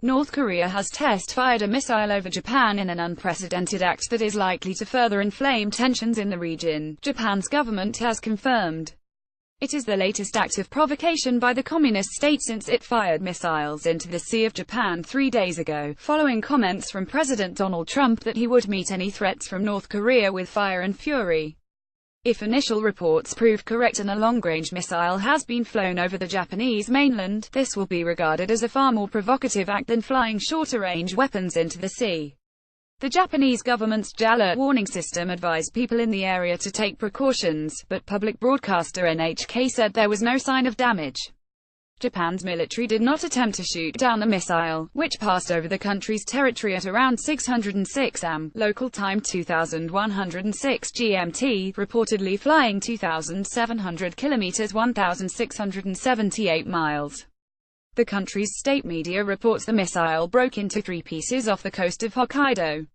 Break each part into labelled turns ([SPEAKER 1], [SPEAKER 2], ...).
[SPEAKER 1] North Korea has test-fired a missile over Japan in an unprecedented act that is likely to further inflame tensions in the region, Japan's government has confirmed. It is the latest act of provocation by the communist state since it fired missiles into the Sea of Japan 3 days ago, following comments from President Donald Trump that he would meet any threats from North Korea with fire and fury. If initial reports prove correct and a long-range missile has been flown over the Japanese mainland, this will be regarded as a far more provocative act than flying shorter-range weapons into the sea. The Japanese government's JALERT warning system advised people in the area to take precautions, but public broadcaster NHK said there was no sign of damage. Japan's military did not attempt to shoot down the missile, which passed over the country's territory at around 606 am, local time 2106 GMT, reportedly flying 2,700 kilometers 1,678 miles. The country's state media reports the missile broke into 3 pieces off the coast of Hokkaido.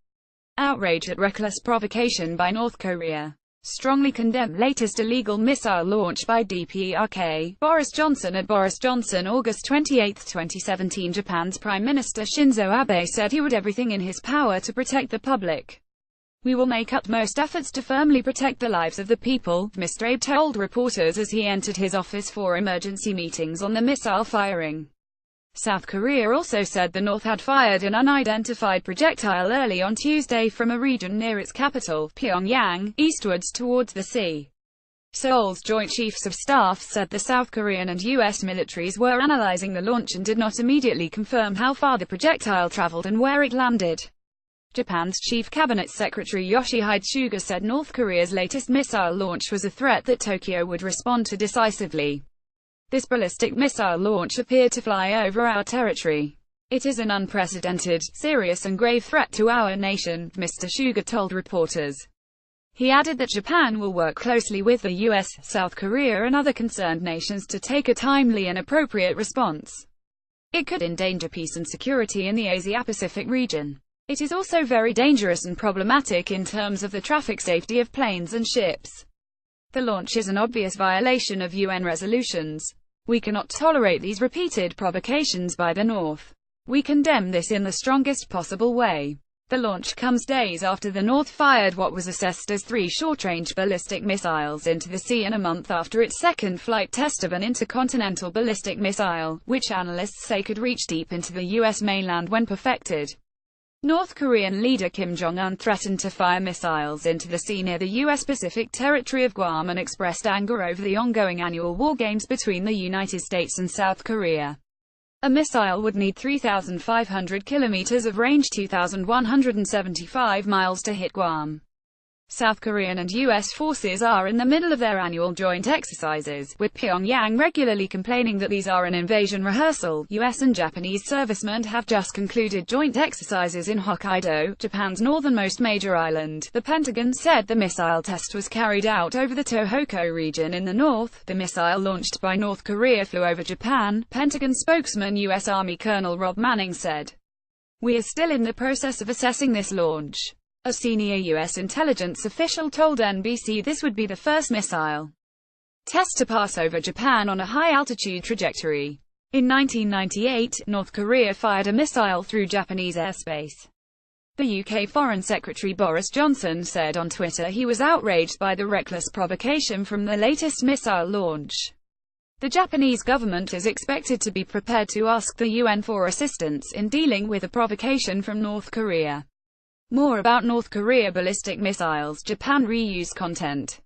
[SPEAKER 1] Outrage at reckless provocation by North Korea. Strongly condemned latest illegal missile launch by DPRK, Boris Johnson. At Boris Johnson, August 28, 2017, Japan's Prime Minister Shinzo Abe said he would do everything in his power to protect the public. "We will make utmost efforts to firmly protect the lives of the people," Mr. Abe told reporters as he entered his office for emergency meetings on the missile firing. South Korea also said the North had fired an unidentified projectile early on Tuesday from a region near its capital, Pyongyang, eastwards towards the sea. Seoul's Joint Chiefs of Staff said the South Korean and U.S. militaries were analyzing the launch and did not immediately confirm how far the projectile traveled and where it landed. Japan's Chief Cabinet Secretary Yoshihide Suga said North Korea's latest missile launch was a threat that Tokyo would respond to decisively. "This ballistic missile launch appeared to fly over our territory. It is an unprecedented, serious and grave threat to our nation," Mr. Suga told reporters. He added that Japan will work closely with the US, South Korea and other concerned nations to take a timely and appropriate response. It could endanger peace and security in the Asia-Pacific region. It is also very dangerous and problematic in terms of the traffic safety of planes and ships. The launch is an obvious violation of UN resolutions. We cannot tolerate these repeated provocations by the North. We condemn this in the strongest possible way. The launch comes days after the North fired what was assessed as 3 short-range ballistic missiles into the sea and a month after its second flight test of an intercontinental ballistic missile, which analysts say could reach deep into the U.S. mainland when perfected. North Korean leader Kim Jong-un threatened to fire missiles into the sea near the U.S. Pacific territory of Guam and expressed anger over the ongoing annual war games between the United States and South Korea. A missile would need 3,500 kilometers of range, 2,175 miles to hit Guam. South Korean and U.S. forces are in the middle of their annual joint exercises, with Pyongyang regularly complaining that these are an invasion rehearsal. U.S. and Japanese servicemen have just concluded joint exercises in Hokkaido, Japan's northernmost major island. The Pentagon said the missile test was carried out over the Tohoku region in the north. The missile launched by North Korea flew over Japan, Pentagon spokesman U.S. Army Colonel Rob Manning said. "We are still in the process of assessing this launch." A senior U.S. intelligence official told NBC this would be the first missile test to pass over Japan on a high-altitude trajectory. In 1998, North Korea fired a missile through Japanese airspace. The UK Foreign Secretary Boris Johnson said on Twitter he was outraged by the reckless provocation from the latest missile launch. The Japanese government is expected to be prepared to ask the UN for assistance in dealing with a provocation from North Korea. More about North Korea ballistic missiles. Japan reuse content.